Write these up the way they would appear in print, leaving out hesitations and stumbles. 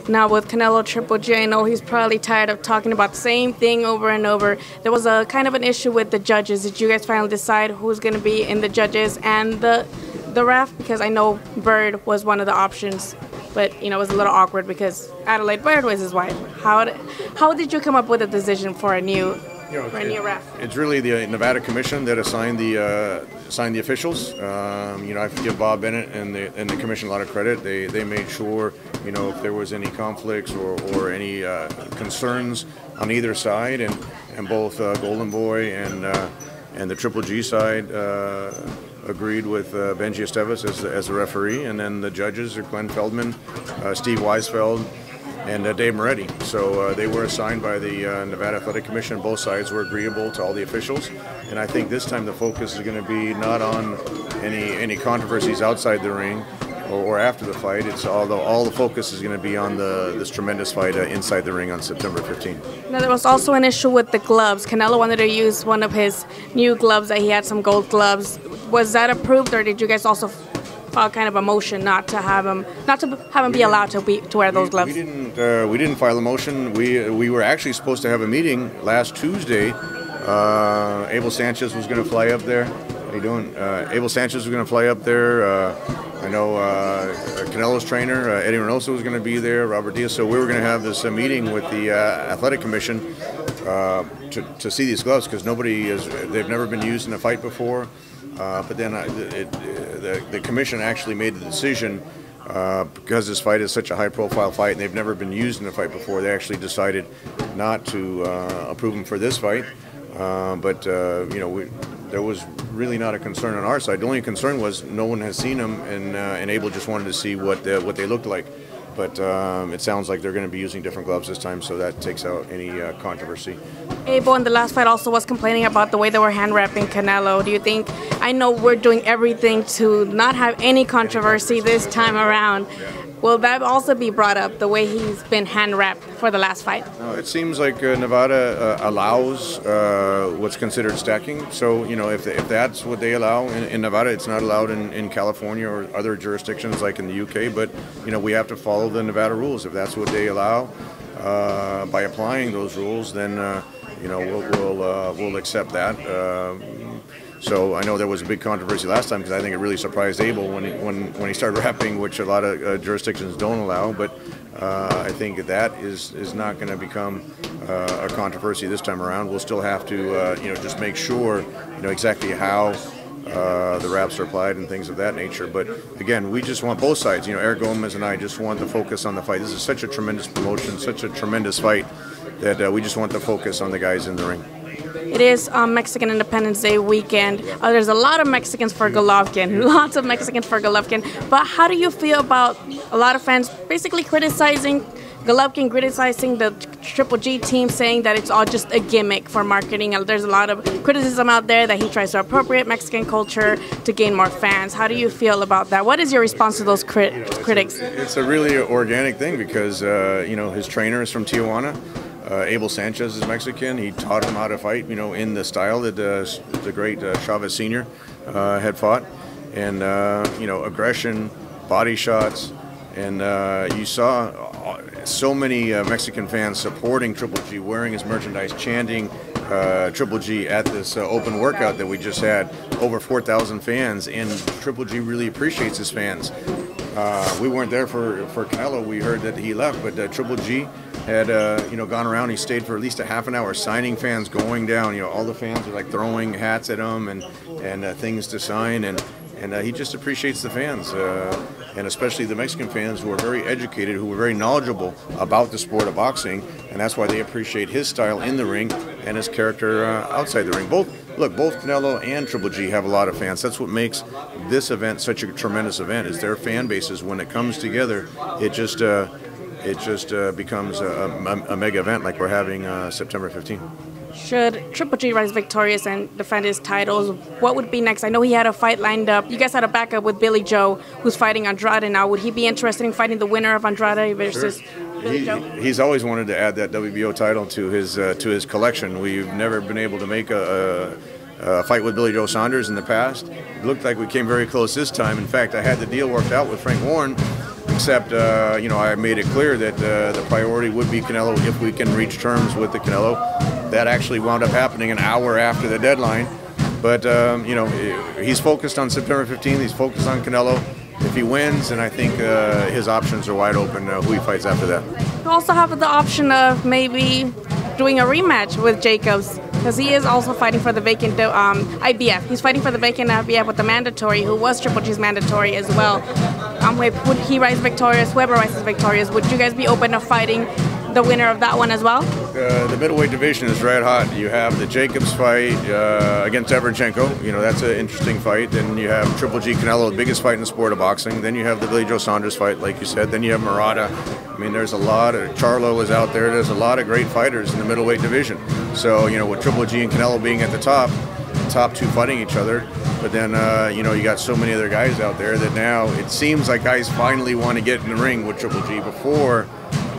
Now with Canelo Triple G, I know he's probably tired of talking about the same thing over and over. There was a kind of an issue with the judges. Did you guys finally decide who's going to be in the judges and the ref? Because I know Bird was one of the options, but you know it was a little awkward because Adelaide Bird was his wife. How did you come up with a decision for a new ref? It's really the Nevada Commission that assigned the officials. I have to give Bob Bennett and the commission a lot of credit. They made sure, if there was any conflicts or any concerns on either side, and both Golden Boy and the Triple G side agreed with Benji Esteves as the referee, and then the judges are Glenn Feldman, Steve Weisfeld, and Dave Moretti. So they were assigned by the Nevada Athletic Commission. Both sides were agreeable to all the officials, and I think this time the focus is going to be not on any controversies outside the ring or after the fight. It's all the focus is going to be on this tremendous fight inside the ring on September 15th. Now there was also an issue with the gloves. Canelo wanted to use one of his new gloves that he had, some gold gloves. Was that approved, or did you guys also file kind of a motion not to have him be allowed to wear those gloves? We didn't file a motion. We were actually supposed to have a meeting last Tuesday. Abel Sanchez was going to fly up there. How you doing? Abel Sanchez was going to fly up there. I know Canelo's trainer, Eddie Reynoso, was going to be there, Robert Diaz. So we were going to have this meeting with the Athletic Commission to see these gloves, because they've never been used in a fight before. But then the commission actually made the decision, because this fight is such a high-profile fight and they've never been used in a fight before, they actually decided not to approve them for this fight. There was really not a concern on our side. The only concern was no one has seen them, and Abel just wanted to see what they looked like. But it sounds like they're going to be using different gloves this time, so that takes out any controversy. Abel in the last fight also was complaining about the way they were hand-wrapping Canelo. Do you think, I know we're doing everything to not have any controversy this time around, will that also be brought up, the way he's been hand-wrapped for the last fight? No, it seems like Nevada allows what's considered stacking. So, if that's what they allow in Nevada, it's not allowed in California or other jurisdictions like in the UK. But, we have to follow the Nevada rules. If that's what they allow, by applying those rules, then, we'll accept that. So I know there was a big controversy last time, because I think it really surprised Abel when he started wrapping, which a lot of jurisdictions don't allow. But I think that is not going to become a controversy this time around. We'll still have to just make sure exactly how the wraps are applied and things of that nature. But again, we just want both sides. Eric Gomez and I just want the focus on the fight. This is such a tremendous promotion, such a tremendous fight, that we just want the focus on the guys in the ring. It is Mexican Independence Day weekend. There's a lot of Mexicans for Golovkin, lots of Mexicans for Golovkin. But how do you feel about a lot of fans basically criticizing Golovkin, criticizing the Triple G team, saying that it's all just a gimmick for marketing? And there's a lot of criticism out there that he tries to appropriate Mexican culture to gain more fans. How do you feel about that? What is your response to those critics? It's a really organic thing, because his trainer is from Tijuana. Abel Sanchez is Mexican. He taught him how to fight, in the style that the great Chavez Sr. Had fought. And, aggression, body shots. And you saw so many Mexican fans supporting Triple G, wearing his merchandise, chanting Triple G at this open workout that we just had. Over 4,000 fans, and Triple G really appreciates his fans. We weren't there for Canelo. We heard that he left, but Triple G had gone around. He stayed for at least a half an hour, signing fans, going down. All the fans are like throwing hats at him and things to sign, and he just appreciates the fans, and especially the Mexican fans, who are very educated, who are very knowledgeable about the sport of boxing, and that's why they appreciate his style in the ring and his character outside the ring. Both Canelo and Triple G have a lot of fans. That's what makes this event such a tremendous event, is their fan bases. When it comes together, it just becomes a mega event like we're having September 15th. Should Triple G rise victorious and defend his titles, what would be next? I know he had a fight lined up. You guys had a backup with Billy Joe, who's fighting Andrade now. Would he be interested in fighting the winner of Andrade versus Billy Joe? He's always wanted to add that WBO title to his collection. We've never been able to make a fight with Billy Joe Saunders in the past. It looked like we came very close this time. In fact, I had the deal worked out with Frank Warren, except, you know, I made it clear that the priority would be Canelo if we can reach terms with the Canelo. That actually wound up happening an hour after the deadline. But, you know, he's focused on September 15th. He's focused on Canelo. If he wins, then I think his options are wide open who he fights after that. You also have the option of maybe doing a rematch with Jacobs, because he is also fighting for the vacant IBF. He's fighting for the vacant IBF with the mandatory, who was Triple G's mandatory as well. Would he rise victorious? Whoever rises victorious, would you guys be open to fighting the winner of that one as well? The middleweight division is red hot. You have the Jacobs fight against Everchenko. You know, that's an interesting fight. Then you have Triple G Canelo, the biggest fight in the sport of boxing. Then you have the Billy Joe Saunders fight, like you said. Then you have Murata. I mean, there's a lot of Charlo is out there. There's a lot of great fighters in the middleweight division. So, you know, with Triple G and Canelo being at the top two fighting each other. But then, you know, you got so many other guys out there that now it seems like guys finally want to get in the ring with Triple G. Before,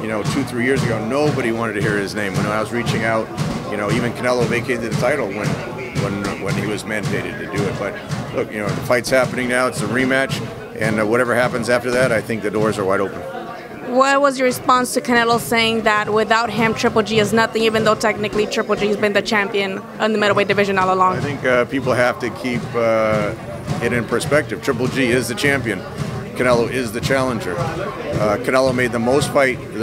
you know, 2-3 years ago, nobody wanted to hear his name. When I was reaching out, you know, even Canelo vacated the title when he was mandated to do it. But look, you know, the fight's happening now. It's a rematch, and whatever happens after that, I think the doors are wide open. What was your response to Canelo saying that without him, Triple G is nothing, even though technically Triple G has been the champion in the middleweight division all along? I think people have to keep it in perspective. Triple G is the champion. Canelo is the challenger. Canelo made the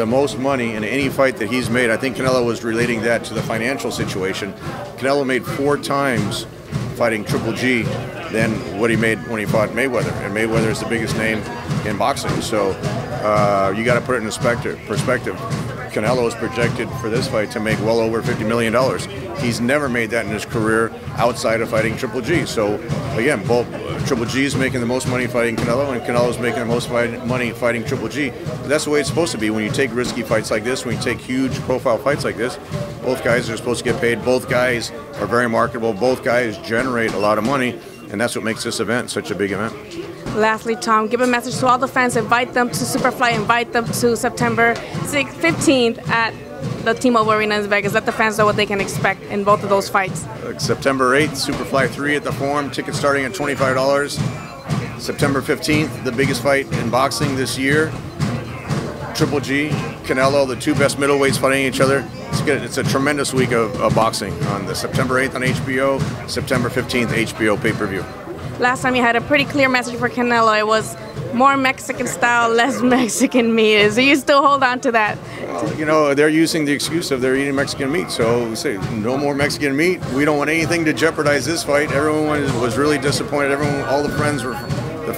most money in any fight that he's made. I think Canelo was relating that to the financial situation. Canelo made 4 times fighting Triple G than what he made when he fought Mayweather. And Mayweather is the biggest name in boxing. So you got to put it in perspective. Canelo is projected for this fight to make well over $50 million. He's never made that in his career outside of fighting Triple G. So again, both Triple G is making the most money fighting Canelo, and Canelo is making the most money fighting Triple G. But that's the way it's supposed to be. When you take risky fights like this, when you take huge profile fights like this, both guys are supposed to get paid. Both guys are very marketable. Both guys generate a lot of money, and that's what makes this event such a big event. Lastly, Tom, give a message to all the fans. Invite them to Superfly. Invite them to September 15th at the T-Mobile Arena in Vegas. Let the fans know what they can expect in both of those fights. September 8th, Superfly 3 at the Forum. Tickets starting at $25. September 15th, the biggest fight in boxing this year. Triple G, Canelo, the 2 best middleweights fighting each other. It's good. It's a tremendous week of boxing on the September 8th on HBO, September 15th HBO pay-per-view. Last time you had a pretty clear message for Canelo. It was more Mexican style, less Mexican meat. So you still hold on to that? Well, you know, they're using the excuse of they're eating Mexican meat. So we say no more Mexican meat. We don't want anything to jeopardize this fight. Everyone was really disappointed. All the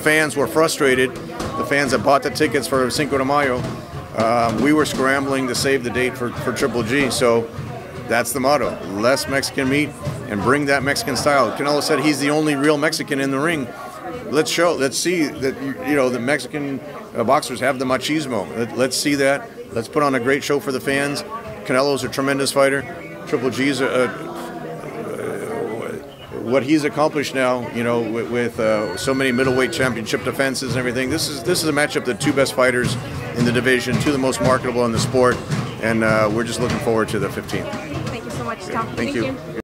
fans were frustrated. The fans that bought the tickets for Cinco de Mayo. We were scrambling to save the date for Triple G. So that's the motto: less Mexican meat and bring that Mexican style. Canelo said he's the only real Mexican in the ring. Let's see that, you know, the Mexican boxers have the machismo. Let's see that. Let's put on a great show for the fans. Canelo's a tremendous fighter. Triple G's what he's accomplished now, you know, with so many middleweight championship defenses and everything. This is a matchup, the 2 best fighters in the division, 2 of the most marketable in the sport, and we're just looking forward to the 15th. Thank you so much, Tom. Thank you.